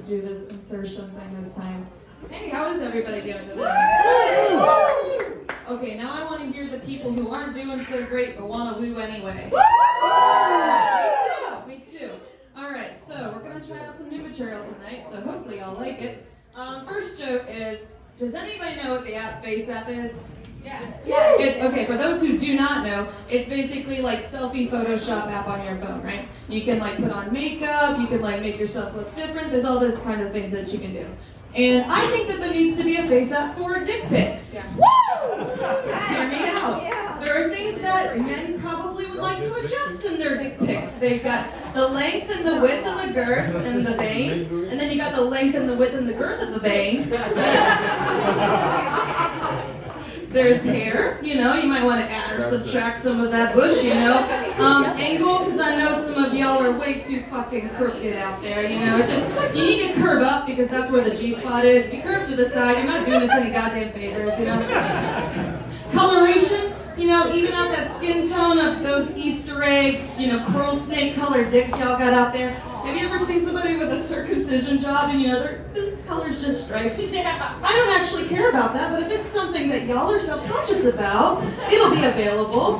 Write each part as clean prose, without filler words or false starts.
do this insertion thing this time. Hey, how is everybody doing today? Okay, now I want to hear the people who aren't doing so great but want to woo anyway. Me too. All right, so we're going to try out some new material tonight, so hopefully y'all like it. First joke is, does anybody know what the app FaceApp is? Yes. Okay, for those who do not know, it's basically like selfie Photoshop app on your phone, right? You can like put on makeup, you can like make yourself look different, there's all this kind of things that you can do. And I think that there needs to be a face app for dick pics. Yeah. Woo! Hear me out. Yeah. There are things that men probably would like to adjust in their dick pics. They've got the length and the width and the girth and the veins, and then you got the length and the width and the girth of the veins. There's hair, you know, you might want to add or subtract some of that bush, you know. Angle, because I know some of y'all are way too fucking crooked out there, you know. It's just, you need to curve up because that's where the G-spot is. If you curve to the side, you're not doing us any goddamn favors, you know. Coloration, you know, even out that skin tone of those Easter egg, you know, coral snake colored dicks y'all got out there. Have you ever seen somebody with a circumcision job and, you know, their color's just striped? Yeah. I don't actually care about that, but if it's something that y'all are self-conscious about, it'll be available.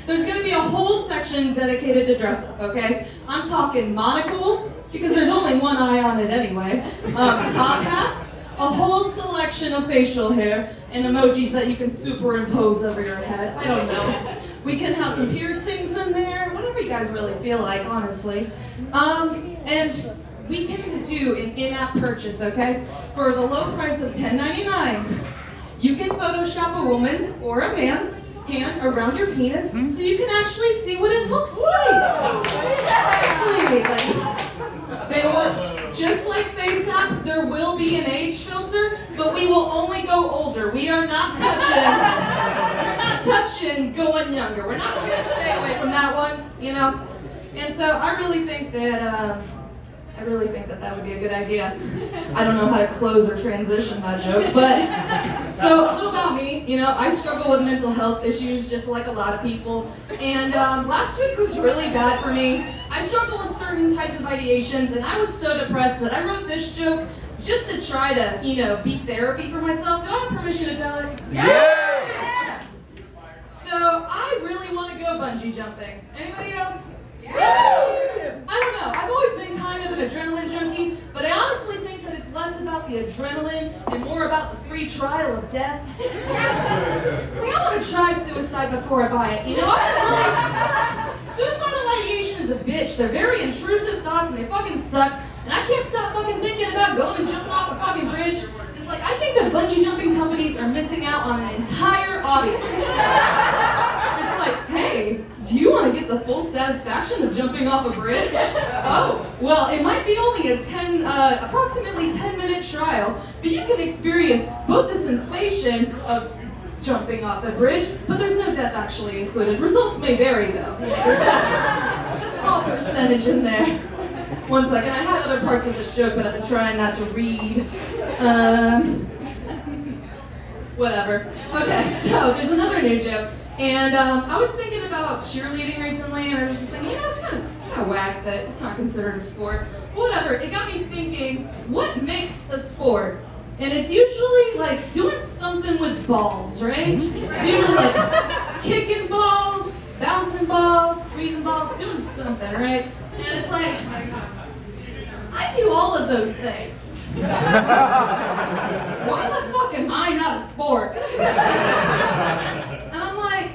There's going to be a whole section dedicated to dress up, okay? I'm talking monocles, because there's only one eye on it anyway. Top hats, a whole selection of facial hair, and emojis that you can superimpose over your head. I don't know. We can have some piercings in there, whatever you guys really feel like, honestly. And we can do an in-app purchase, okay? For the low price of $10.99, you can Photoshop a woman's or a man's hand around your penis so you can actually see what it looks like. They will, just like FaceApp, there will be an age filter, but we will only go older. We are not touching going younger. We're not going to stay away from that one, you know? And so I really think that that would be a good idea. I don't know how to close or transition that joke, but so a little about me, you know, I struggle with mental health issues just like a lot of people, and last week was really bad for me. I struggle with certain types of ideations, and I was so depressed that I wrote this joke just to try to, you know, be therapy for myself. Do I have permission to tell it? Yeah! So I really want to go bungee jumping. Anybody else? Yeah. I don't know, I've always been kind of an adrenaline junkie, but I honestly think that it's less about the adrenaline and more about the free trial of death. I want to try suicide before I buy it, you know? Suicidal ideation is a bitch. They're very intrusive thoughts and they fucking suck, and I can't stop fucking thinking about going and jumping off a fucking bridge. It's like, I think that bungee jumping companies are missing out on an entire audience. It's like, hey, do you want to get the full satisfaction of jumping off a bridge? Oh, well, it might be only a approximately 10-minute trial, but you can experience both the sensation of jumping off a bridge, but there's no death actually included. Results may vary, though. There's a small percentage in there. One second, I had other parts of this joke, but I've been trying not to read. Whatever. Okay, so there's another new joke. And I was thinking about cheerleading recently, and I was just thinking, you know, it's kind of whack that it's not considered a sport. Whatever, it got me thinking, what makes a sport? And it's usually like doing something with balls, right? It's usually like kicking balls, bouncing balls, squeezing balls, doing something, right? And it's like, I do all of those things. Why the fuck am I not a sport? And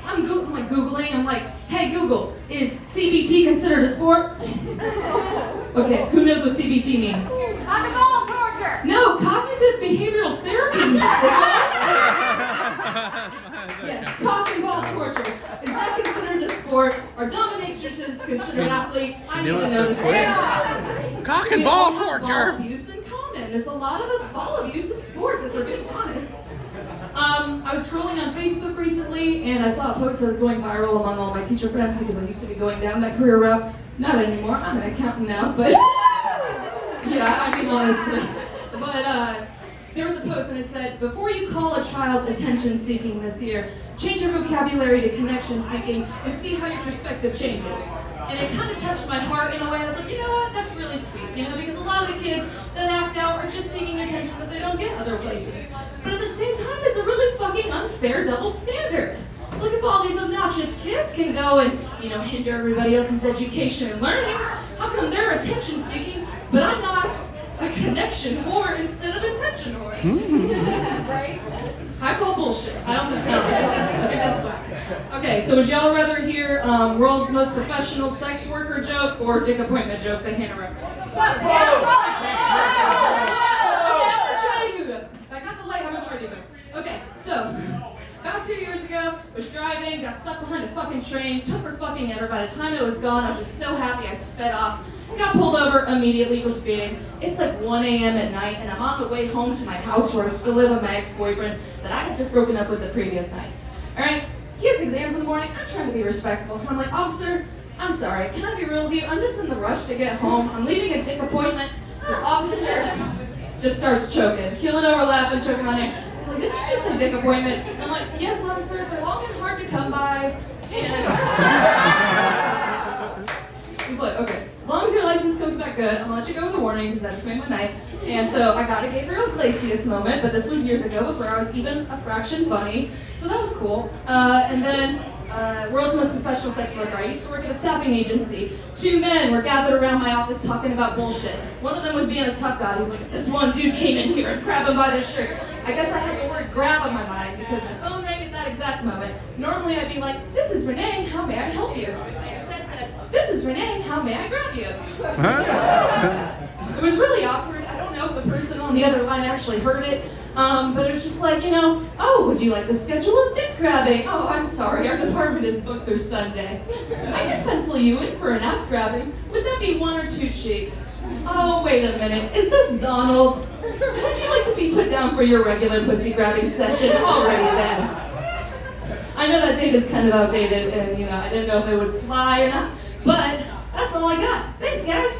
I'm Googling, I'm like, hey Google, is CBT considered a sport? Okay, who knows what CBT means? Cognitive torture! No, cognitive behavioral therapy, you sicko! Yes, cock and ball torture. Is that considered a sport? Are dominatrixes considered athletes? I need to know this. Cock and ball torture! Ball abuse in common. There's a lot of ball abuse in sports, if we're being honest. I was scrolling on Facebook recently, and I saw a post that was going viral among all my teacher friends because I used to be going down that career route. Not anymore. I'm an accountant now, but yeah, I mean honestly. But there was a post and it said, before you call a child attention seeking this year, change your vocabulary to connection seeking and see how your perspective changes. And it kind of touched my heart in a way. I was like, you know what, that's really sweet, because a lot of the kids that act out are just seeking attention that they don't get other places. But at the same time, it's a really fucking unfair double standard. It's like if all these obnoxious kids can go and, hinder everybody else's education and learning, how come they're attention seeking, but I'm not a connection whore instead of attention whore? Right? I call bullshit. I don't know. I think that's whack. Okay, so would y'all rather hear world's most professional sex worker joke or dick appointment joke that Hannah referenced? Okay, I'm gonna try to do it. I got the light, I'm gonna try to do it. Okay, so about 2 years ago, was driving, got stuck behind a fucking train, took her fucking ever. By the time it was gone, I was just so happy I sped off. Got pulled over immediately for speeding. It's like 1 a.m. at night, and I'm on the way home to my house where I still live with my ex-boyfriend that I had just broken up with the previous night. All right, he has exams in the morning. I'm trying to be respectful. And I'm like, officer, I'm sorry. Can I be real with you? I'm just in the rush to get home. I'm leaving a dick appointment. The officer just starts choking, keeling over, laughing, choking on air. He's like, did you just say dick appointment? And I'm like, yes, officer. They're long and hard to come by. And he's like, okay. As long as your license comes back good, I'm gonna let you go with a warning because that just made my night. And so I got a Gabriel Iglesias moment, but this was years ago before I was even a fraction funny. So that was cool. And then world's most professional sex worker. I used to work at a staffing agency. 2 men were gathered around my office talking about bullshit. One of them was being a tough guy. He's like, this one dude came in here and grabbed him by the shirt. I guess I had the word grab on my mind because my phone rang at that exact moment. Normally I'd be like, this is Renee, how may I help you? I instead said, this is Renee, how may I grab you? It was really awkward. I don't know if the person on the other line actually heard it, but it was just like, oh, would you like to schedule a dick grabbing? Oh, I'm sorry, our department is booked through Sunday. I can pencil you in for an ass grabbing. Would that be 1 or 2 cheeks? Oh, wait a minute, is this Donald? Would you like to be put down for your regular pussy grabbing session? Alrighty then. I know that date is kind of outdated, and I didn't know if it would fly or not, but that's all I got. Thanks, guys.